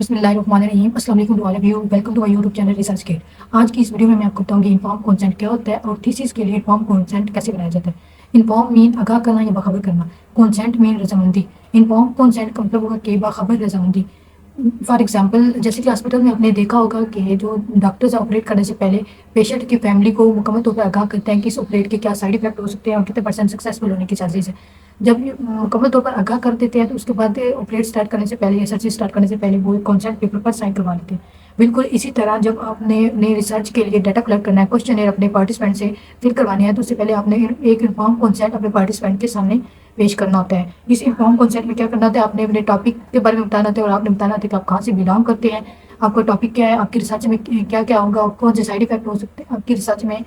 बिस्मिल्लाहिर्रहमानिर्रहीम। अस्सलाम वालेकुम to all of you. Welcome to my YouTube channel Research Kit. आज की इस वीडियो में मैं आपको बताऊंगी इन्फॉर्म कंसेंट क्या होता है और थीसिस के लिए इन्फॉर्म कंसेंट कैसे बनाया जाता है। इन्फॉर्म मीन आगाह करना या बाखबर करना। कंसेंट मीन रजामंदी। इन्फॉर्म कंसेंट का मतलब होगा कि बाखबर रजामंदी। फॉर एग्जाम्पल जैसे कि हॉस्पिटल में आपने देखा होगा कि जो डॉक्टर्स ऑपरेट करने से पहले पेशेंट की फैमिली को मुकम्मल तौर पर आगाह करते हैं कि इस ऑपरेट के क्या साइड इफेक्ट हो सकते हैं और कितने परसेंट सक्सेसफुल होने की चांसेस है। जब ये मुकम्मल तौर पर आगाह कर देते हैं तो उसके बाद ऑपरेट स्टार्ट करने से पहले या सर्जरी स्टार्ट करने से पहले वो कॉन्सेंट पेपर पर साइन करवा लेते हैं। बिल्कुल इसी तरह जब आपने अपने रिसर्च के लिए डाटा कलेक्ट करना है, क्वेश्चन अपने पार्टिसिपेंट से फिल करवाने हैं, तो उससे पहले आपने एक इन्फॉर्म कॉन्सेंट अपने पार्टिसिपेंट के सामने पेश करना होता है। इस इन्फॉर्म कॉन्सेंट में क्या करना होता है, आपने अपने टॉपिक के बारे में बताना होता है और आपने बताना होता है कि आप कहाँ से बिलोंग करते हैं, आपका टॉपिक क्या है, आपकी रिसर्च में क्या क्या होगा, कौन से साइड इफेक्ट हो सकते हैं आपकी रिसर्च में,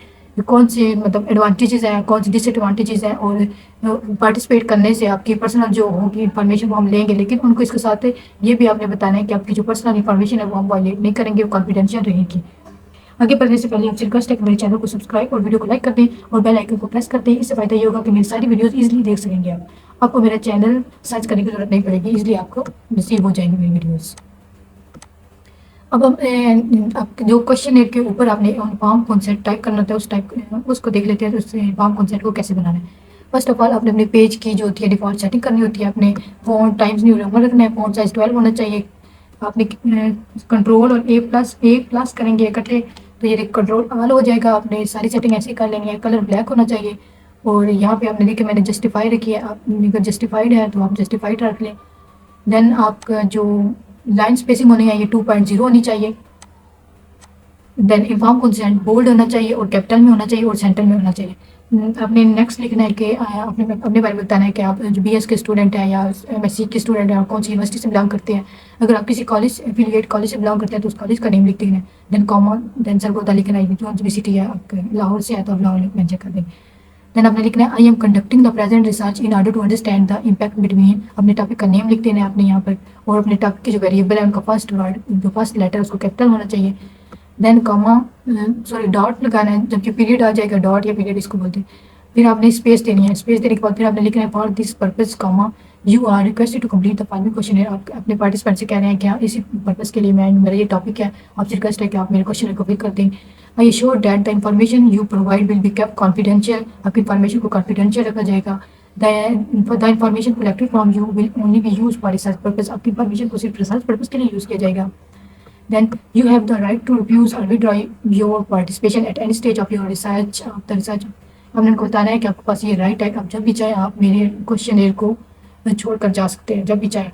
कौन से मतलब एडवांटेजेस हैं, कौन से डिसएडवांटेजेस हैं। और पार्टिसिपेट करने से आपकी पर्सनल जो होगी इन्फॉर्मेशन वो हम लेंगे, लेकिन उनको इसके साथ ये भी आपने बताना है कि आपकी जो पर्सनल इन्फॉर्मेशन है वो हम वायलेट नहीं करेंगे, वो कॉन्फिडेंशियल रहेगी। आगे बढ़ने से पहले आपसे रिक्वेस्ट है कि मेरे चैनल को सब्सक्राइब और वीडियो को लाइक कर दें और बेल आइकन को प्रेस कर दें। इससे फायदा ये होगा कि मेरी सारी वीडियोस इजीली देख सकेंगे आप। आपको मेरा चैनल सर्च करने की जरूरत नहीं पड़ेगी, इजीली आपको रिसीव हो जाएंगी मेरी वीडियोस। अब हम जो क्वेश्चन के ऊपर आपने इन्फॉर्म कॉन्सेप्ट टाइप करना था उसको देख लेते हैं। तो उससे इन्फॉर्म कॉन्सेप्ट को कैसे बनाना है। फर्स्ट ऑफ ऑल आपने अपने पेज की जो होती है डिफॉल्ट सेटिंग करनी होती है। अपने फॉन्ट टाइम्स न्यू रोमन रखना है, फॉन्ट साइज 12 होना चाहिए। आपने कंट्रोल और ए प्लस करेंगे इकट्ठे तो ये कंट्रोल ऑल हो जाएगा। आपने सारी सेटिंग ऐसे कर लेनी है। कलर ब्लैक होना चाहिए और यहाँ पे आपने देखिए मैंने जस्टिफाई रखी है। आप अगर जस्टिफाइड है तो आप जस्टिफाइड रख लें। देन आपका जो लाइन स्पेसिंग होनी है ये 2.0 होनी चाहिए। देन इन्फॉर्म कंसेंट बोल्ड होना चाहिए और कैपिटल में होना चाहिए और सेंटर में होना चाहिए। आपने नेक्स्ट लिखना है कि आपने अपने बारे में बताना है कि आप जो बीएस के स्टूडेंट हैं या एमएससी के स्टूडेंट हैं और कौन सी यूनिवर्सिटी से बिलोंग करते हैं। अगर आप किसी कॉलेज एफिलिएट कॉलेज से बिलोंग करते हैं तो उस कॉलेज का नेम लिख देना है। देन कॉमा देन सरगोदा लिखना है, जो भी सिटी है आपके लाहौर से है तो आप लाहौर मेंशन कर देंगे। देन आपने लिखना है I am conducting the present research in order to understand the impact between. अपने टॉपिक का नेम लिख देना है आपने यहाँ पर और अपने टॉपिक के जो वेरिएबल है उनका फर्स्ट वर्ड जो फर्स्ट लेटर उसको कैपिटल होना चाहिए। देन कॉमा सॉरी डॉट लगाना है, जबकि पीरियड आ जाएगा डॉट या पीरियड इसको बोलते हैं। फिर आपने स्पेस देनी है, स्पेस देने के बाद फिर आपने लिखना है for this purpose comma you are requested to complete the following question. आप अपने पार्टिसिपेंट से कह रहे हैं कि इसी पर्पज के लिए मेरा ये टॉपिक है, आपसे रिक्वेस्ट है कि आप मेरे क्वेश्चन को फिल कर दें। I sure that the information you provide will be kept confidential. आपकी इन्फॉर्मेशन को कॉन्फिडेंशियल रखा जाएगा। The information collected from you will only B use for research purpose. आपकी इन्फॉर्मेशन को सिर्फ रिसर्च पर्पज के लिए यूज़ किया जाएगा। Then you have the right to refuse or withdraw your participation at any stage of your research of the research। हमने उनको बताना है कि आपके पास ये राइट है, आप जब भी चाहे आप मेरे क्वेश्चन को छोड़ कर जा सकते हैं जब भी चाहे।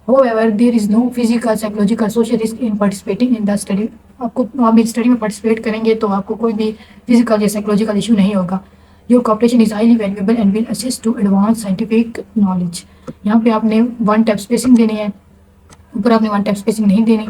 However, there is no physical, psychological, social risk in participating in the study। आप मेरी स्टडी में पार्टिसिपेट करेंगे तो आपको कोई भी फिजिकल या साइकोलॉजिकल इशू नहीं होगा। Your cooperation is highly valuable and will assist to advance scientific knowledge। यहाँ पे आपने वन टैप स्पेसिंग देनी है, ऊपर आपने वन टैप स्पेसिंग नहीं देनी।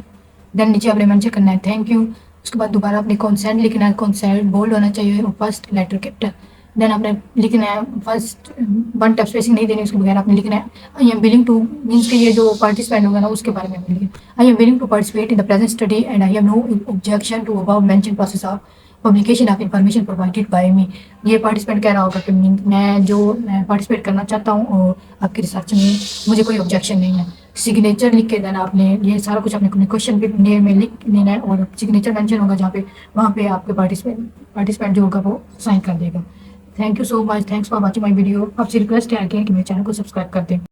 देन नीचे आपने मेंशन करना है थैंक यू। उसके बाद दोबारा आपने कॉन्सेंट लिखना है, कॉन्सेंट बोल्ड होना चाहिए और फर्स्ट लेटर कैपिटल। देन आपने लिखना है फर्स्ट वन टैप स्पेसिंग नहीं देनी, उसके बगैर आपने लिखना है I am willing two means के ये जो पार्टिसिपेंट होगा ना उसके बारे में लिखना I am willing to participate in the present study and I have no objection to about mention process of publication of information provided by me. ये पार्टिसिपेंट कह रहा होगा कि मैं पार्टिसिपेट करना चाहता हूँ और आपकी रिसर्च में मुझे कोई ऑब्जेक्शन नहीं है। सिग्नेचर लिख के देना आपने, ये सारा कुछ अपने क्वेश्चन नेम में लिख लेना है और सिग्नेचर मेंशन होगा जहाँ पे वहाँ पे आपके पार्टिसिपेंट जो होगा वो साइन कर देगा। Thank you so much, thanks for watching my video. आपसे रिक्वेस्ट है कि मेरे चैनल को सब्सक्राइब कर दें।